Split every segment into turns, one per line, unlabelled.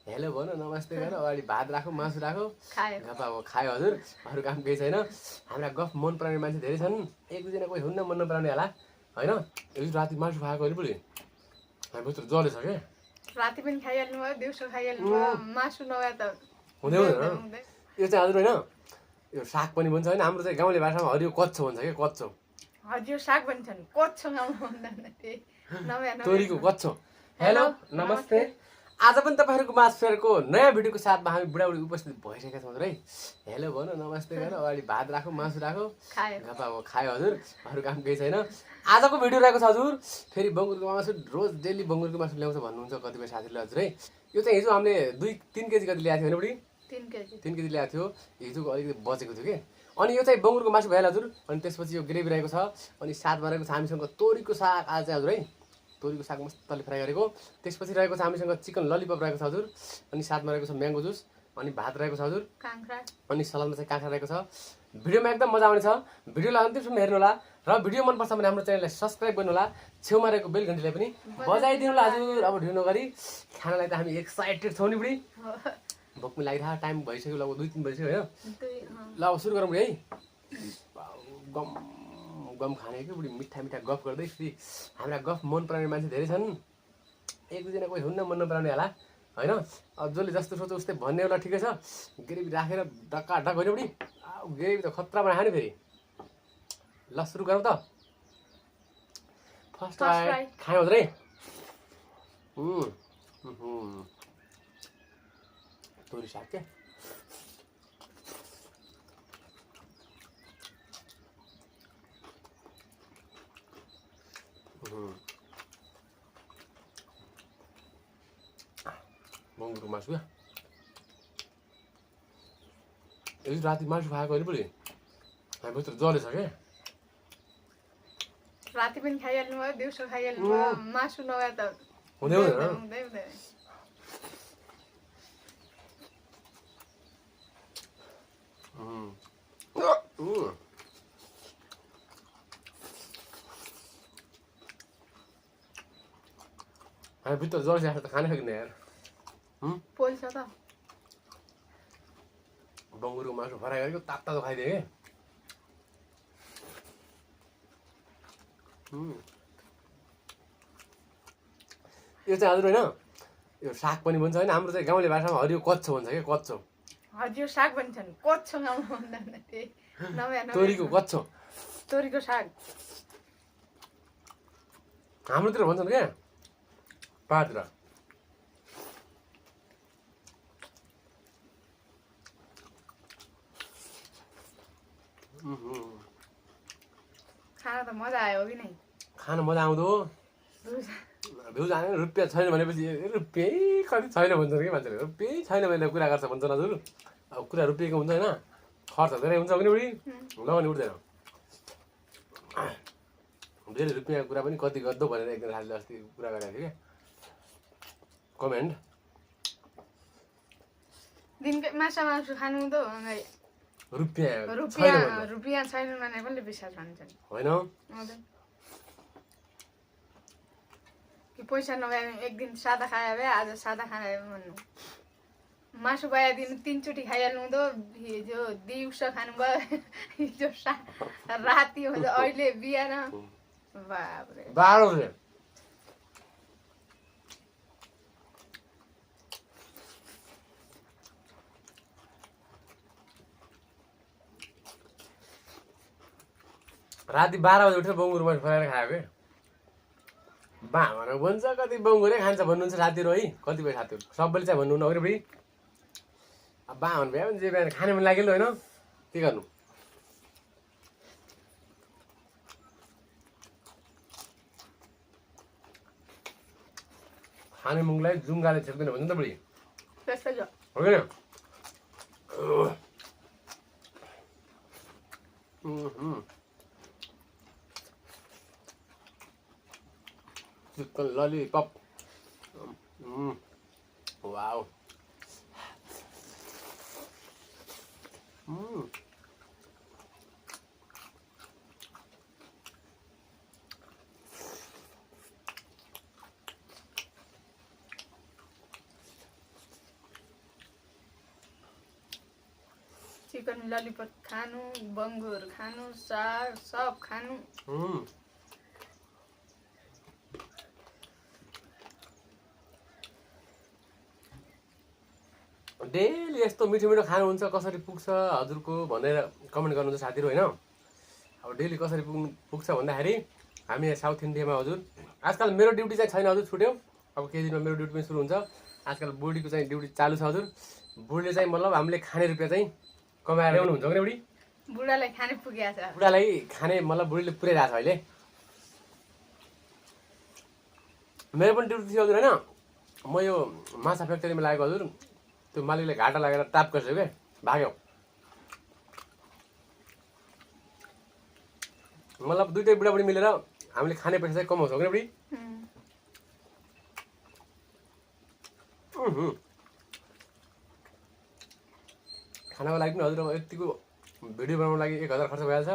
Hello भन नमस्ते गर अगाडि भात राखौँ मासु राखौँ खायो हजुर अरू काम केही छैन हाम्रा गफ मन पराउने मान्छे धेरै छन् एक दुईजना कोही हुन्न मन नपराउने होला होइन यो राति मासु खाएको अहिले पनि हामी भित्र जलेछ क्या
राति पनि खाइहाल्नु भयो दिउँसो खाइहाल्नु भयो मासु नभए त
हुँदै हुँदैन यो चाहिँ हजुर होइन यो साग पनि भन्छ होइन हाम्रो चाहिँ गाउँले भाषामा हरियो कच्चो भन्छ क्या कच्चो
हरियो साग भन्छन् कच्चो गाउँमा
तोरीको कच्चो हेलो नमस्ते आज पनि तपाईँहरूको मास फेयरको नयाँ भिडियोको साथमा हामी बुढाबुढी उपस्थित भइसकेका छौँ है हेलो भन नमस्ते गर अगाडि भात राखौँ मासु राखौँ खायो हजुर अरू काम केही छैन आजको भिडियो रहेको छ हजुर फेरि बङ्गुरको मासु रोज डेली बङ्गुरको मासु ल्याउँछ भन्नुहुन्छ कतिपय साथीले हजुर है यो चाहिँ हिजो हामीले 2-3 केजी कति ल्याएको थियो होइन बुढी 3 केजी ल्याएको थियो हिजोको अलिकति बचेको थियो कि अनि यो चाहिँ बङ्गुरको मासु भइहाल्यो हजुर अनि त्यसपछि यो ग्रेभी रहेको छ अनि साथमा रहेको छ हामीसँग तोरीको साग आज चाहिँ हजुर है तोरीको साग मस्तले फ्राई गरेको त्यसपछि रहेको छ हामीसँग चिकन ललिपप रहेको छ हजुर अनि साथमा रहेको छ म्याङ्गो जुस अनि भात रहेको छ हजुर अनि सलादमा चाहिँ काँक्रा रहेको छ भिडियोमा एकदम मजा आउने छ भिडियोलाई अन्तिमसम्म हेर्नु होला र भिडियो मनपर्छ भने हाम्रो च्यानललाई सब्सक्राइब गर्नु होला छेउमा रहेको बेल घन्टीलाई पनि बजाइदिनु होला हजुर अब ढिलो नगरी खानालाई त हामी एक्साइटेड छौँ नि बुढी भोक पनि लागिरहेको टाइम भइसक्यो लगभग 2-3 बजिसक्यो होइन ल अब सुरु गरौँ बुढी है गम खाने कि बुढी मिठा मिठा गफ गर्दै फेरि हाम्रा गफ मन पराउने मान्छे धेरै छन् एक दुईजना कोही हुन्न मन नपराउने होला होइन अब जसले जस्तो सोच्छ उस्तै भन्ने होला ठिकै छ ग्रेभी राखेर ढक्का होइन बुढी ग्रेभी त खतरा बनायो नि फेरि ल सुरु गरौँ त फर्स्ट खायो हजुर है तोरी साग क्या बङ्गुरको मासु क्या यो राति मासु खाएको अहिले पनि हामी भित्र जलेछ क्या
राति पनि खाइहाल्नु भयो दिउँसो खाइहाल्नु भयो मासु नभए त
हुँदै हुँदैन हामी भित्र जलिसकेको त खानै सकिँदैन यार
पोल्छ त
बङ्गुरको मासु फ्राई गरेको तातो खाइदिएँ कि यो चाहिँ हजुर होइन यो साग पनि भन्छ होइन हाम्रो चाहिँ गाउँले भाषामा हरियो कच्चो भन्छ क्या कच्चो
हरियो साग भन्छन् कच्चो गाउँमा
तोरीको कच्चो
तोरीको साग
हाम्रोतिर भन्छन् क्या पाहाडतिर
खाना त मजा आयो कि नै
खाना मजा आउँदो भ्युज आयो रुपियाँ छैन भनेपछि रुपियाँ कति छैन भन्छन् कि मान्छेले रुपियाँ छैन भने कुरा गर्छ भन्छन् हजुर अब कुरा रुपियाँको हुन्छ होइन खर्च धेरै हुन्छ भने बुढी लगाउने उठ्दैन धेरै रुपियाँको कुरा पनि कति गर्दो भनेर एकजना साथीले अस्ति कुरा गरेको थियो क्या कमेन्ट
दिनकै मासु खानु त रुपियाँ छैन भने कसले विश्वास भन्छन्
होइन
कि पैसा नभए एक दिन सादा खायो भए आज सादा खायो भन्नु मासु गए दिन 3 चोटि खाइहाल्नु हुँदो हिजो दिउँसो खानुभयो हिजो राति हुन्छ अहिले बिहान बाबरे
12 बजे राति 12 बजे उठेर बङ्गुर मासु फ्राएर खायो क्या भनेर भन्छ कति बङ्गुरै खान्छ भन्नुहुन्छ साथीहरू है कतिपय साथीहरू सबैले चाहिँ भन्नुहुन्न अरे फेरि अब भन्नु भ्यायो भने जे बिहान खाने मन लाग्यो होइन के गर्नु खाने मुङलाई जुङ्गाले छेक्दैन भन्छ नि त बुढी
त्यस्तै छ
हो किन chicken lollipop wow
chicken lollipop खानु, बङ्गुर खानु, साग सब खानु।
डेली यस्तो मिठो मिठो खानुहुन्छ कसरी पुग्छ हजुरको भनेर कमेन्ट गर्नुहुन्छ साथीहरू होइन। अब डेली कसरी पुग्छ भन्दाखेरि हामी साउथ इन्डियामा हजुर आजकल मेरो ड्युटी चाहिँ छैन हजुर, छुट्यो। अब केही दिनमा मेरो ड्युटी पनि सुरु हुन्छ। आजकल बुढीको चाहिँ ड्युटी चालु छ हजुर। बुढीले चाहिँ मतलब हामीले खाने रुपियाँ चाहिँ कमाएर ल्याउनुहुन्छ कि बुढी?
बुढालाई खाने पुगेको छ।
बुढालाई खाने मतलब बुढीले पुऱ्याइरहेको छ अहिले। मेरो पनि ड्युटी थियो हजुर होइन। म यो माछा फ्याक्ट्रीमा लागेको हजुर। त्यो मालिकले घाटा लागेर टाप गर्छ क्या, भाग्यो। मतलब दुइटै बुढाबुढी मिलेर हामीले खाने पैसा चाहिँ कमाउँछौँ कि बुढी? खानाको लागि पनि हजुर अब यतिको भिडियो बनाउनुको लागि 1000 खर्च भइहाल्छ।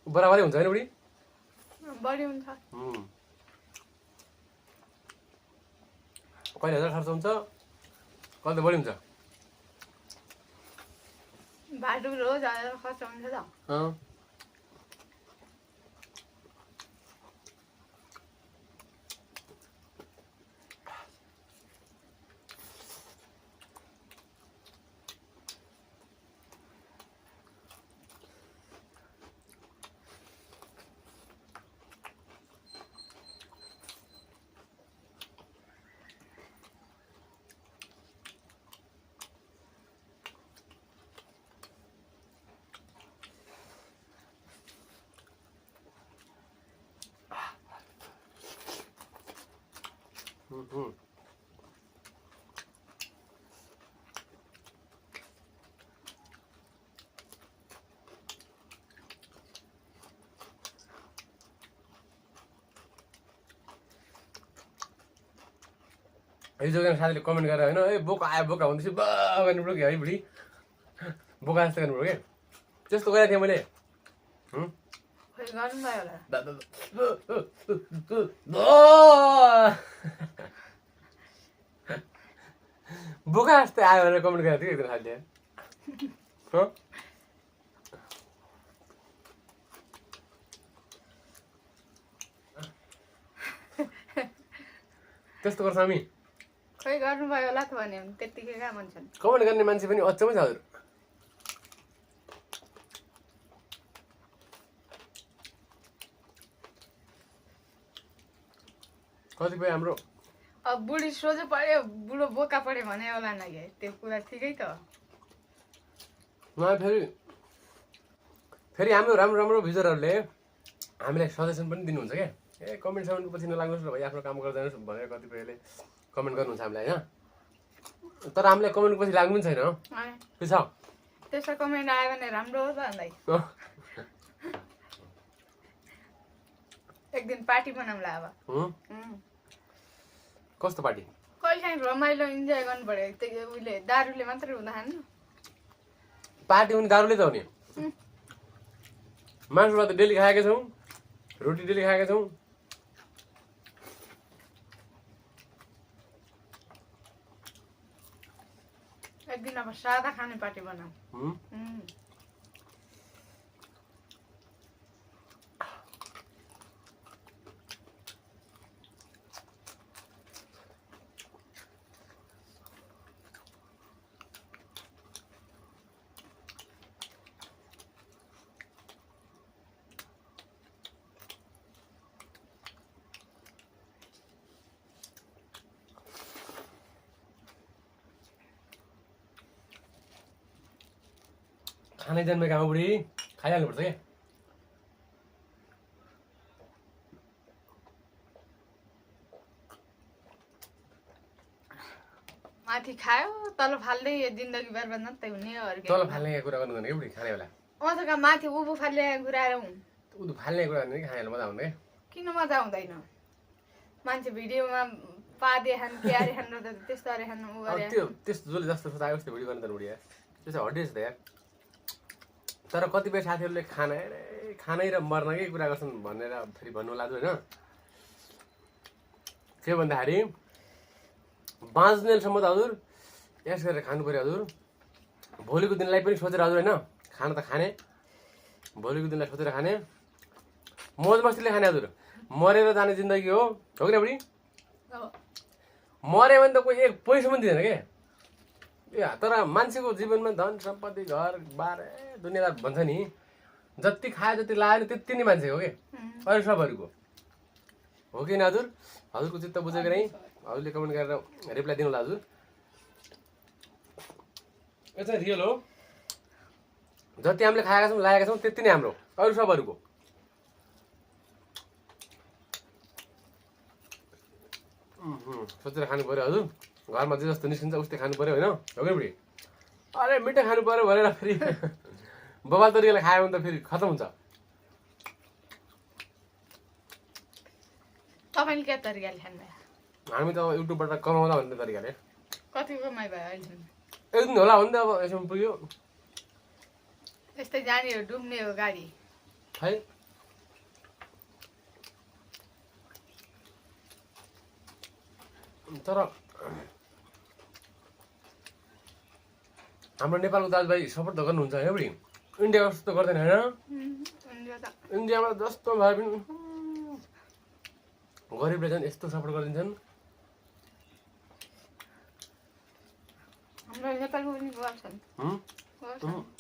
बराबरै हुन्छ होइन बुढी?
बढी हुन्छ।
कहिले 1000 खर्च हुन्छ, कहिले बढी हुन्छ।
भाडु रोज 1000 खर्च हुन्छ त। हिजो एकजना साथीले कमेन्ट गरेर होइन ए बोका आयो बोका भन्दैछु बा गर्नु कि है बुढी, बोका जस्तो गर्नु क्या। त्यस्तो गरेको थिएँ मैले। बोका जस्तै आयो भनेर कमेन्ट गरेको थियो एकजना साथीले। त्यस्तो गर्छ हामी। खै गर्नुभयो होला त भने त्यतिकै कहाँ भन्छन्।
कमेन्ट गर्ने मान्छे पनि अचम्मै छ हजुर। कतिपय हाम्रो
अब बुढी सोझो पऱ्यो बुढो बोका पऱ्यो भने होला न कि त्यो कुरा ठिकै त।
फेरि हाम्रो राम्रो राम्रो भिजरहरूले हामीलाई सजेसन पनि दिनुहुन्छ क्या। ए कमेन्ट समेन्ट पछि नलाग्नुहोस् न भाइ, आफ्नो काम गर्दै जानुहोस् भनेर कतिपयले कमेन्ट गर्नुहुन्छ हामीलाई होइन। तर हामीलाई कमेन्ट पछि लाग्नु पनि छैन के छ।
त्यसो कमेन्ट आयो भने राम्रो हो त भन्दै एक दिन पार्टी बनाउँला अब।
कस्तो पार्टी?
कहिले काहीँ रमाइलो इन्जोय गर्नु पर्यो। त्यो उहिले दारूले मात्रै हुँदैन।
पार्टी पनि दारूले त हो नि। मासुबाट त डेली खाएका छौँ, रोटी डेली खाएका छौँ।
एक दिन अब सादा खाने पार्टी बनाऊ।
खानै जन्मेको आमा बुढी खाइहाल्नुपर्छ क्या।
माथि खायो तल फाल्दै जिन्दगी बर्बाद मात्रै हुने हो।
तल फाल्ने कुरा गर्नु भने के बुढी खाने बेला
अझ माथि उभो फाल्ने कुरा
उदु फाल्ने कुरा गर्ने कि खानेलाई मजा आउँदैन।
किन मजा आउँदैन? मान्छे भिडियोमा पादे खान क्यारे खान त्यस्तो अरे खानु
त्यो त्यस्तो जसले जस्तो सोच आयो त्यस्तो भिडियो गर्ने त बुढी यार, त्यसो हड्डिएछ त यार। तर कतिपय साथीहरूले खानै र मर्नकै कुरा गर्छन् भनेर फेरि भन्नु लाग्यो होइन। के भन्दाखेरि बाँच्नेसम्म त हजुर यस गरेर खानु पर्यो हजुर। भोलिको दिनलाई पनि सोचेर हजुर होइन खाना त खाने भोलिको दिनलाई सोचेर खाने मौज मस्तीले खाने हजुर मरेर जाने जिन्दगी हो कि न बुढी मऱ्यो भने त कोही एक पैसा पनि दिँदैन के तर मान्छेको जीवनमा धन सम्पत्ति घर बार दुनियाँदार भन्छ नि जति खायो जति लायो नि त्यति नै मान्छे हो कि अरू सबहरूको हो कि न हजुर हजुरको चित्त बुझेको नै हजुरले कमेन्ट गरेर रिप्लाई दिनु होला हजुर यो चाहिँ रियल हो जति हामीले खाएका छौँ लागेका छौँ त्यति नै हाम्रो अरू सबहरूको सोचेर खानु पर्यो हजुर घरमा जे जस्तो निस्किन्छ उस्तै खानु पर्यो होइन हो कि बुढी अरे मिठो खानु पर्यो भनेर फेरि बबाल तरिकाले खायो भने त फेरि खतम हुन्छ
तपाईँले के तरिकाले खानुभयो
हामी त अब युट्युबबाट कमाउँला भन्ने तरिकाले
कति कमाइ भयो अहिलेसम्म
एक दिन होला भने त अब यसमा पुग्यो
यस्तै जाने हो डुब्ने हो गाडी
है तर हाम्रो नेपालको दाजुभाइ सपोर्ट त गर्नुहुन्छ होइन बुढी इन्डियाको जस्तो गर्दैन होइन इन्डियामा जस्तो भए पनि गरिबले झन् यस्तो सपोर्ट गरिदिन्छन्
हाम्रो नेपालको पनि गर्छन्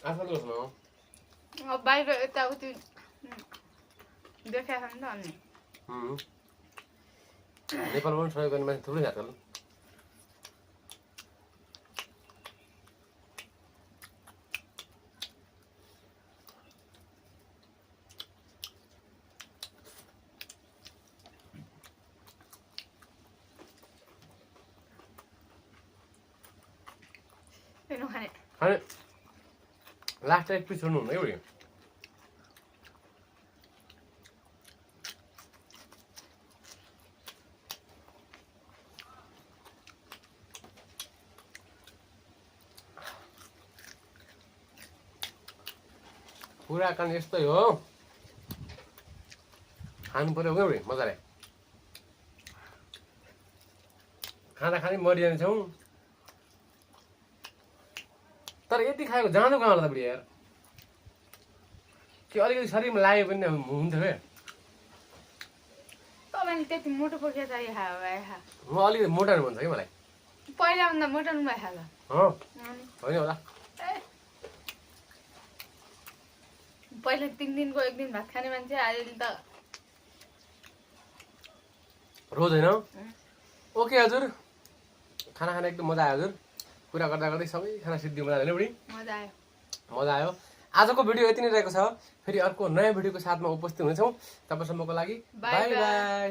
आफूले गर्छ
अब बाहिर यताउति देखाएको छ नि त अनि
नेपालमा पनि सहयोग गर्ने मान्छे थुप्रै छ आजकल खाने लास्ट एक पिस छोड्नु हुँदैन है पुरा कान यस्तै हो खानु पर्यो क्या बुढी मजाले खाना खाने मरिजानेछौँ तर यति खाएको जाँदो कहाँ होला त बुढी यार कि अलिकति शरीरमा लाग्यो पनि हुन्थ्यो क्या
तपाईँले त्यति मोटो पोखिया चाहिँ खायो
म अलिकति मोटाउनु भन्छ कि मलाई
पहिलाभन्दा मोटाउनु भयो खायो
होइन होला
पहिला 3 दिनको एक दिन भात खाने मान्छे अहिले त
रोज होइन ओके हजुर खाना खान एकदम मजा आयो हजुर कुरा गर्दा गर्दै सबै खाना सिद्धियो मजा आयो बुढी मजा आयो आजको भिडियो यति नै रहेको छ फेरि अर्को नयाँ भिडियोको साथमा उपस्थित हुनेछौँ तबसम्मको लागि बाई बाई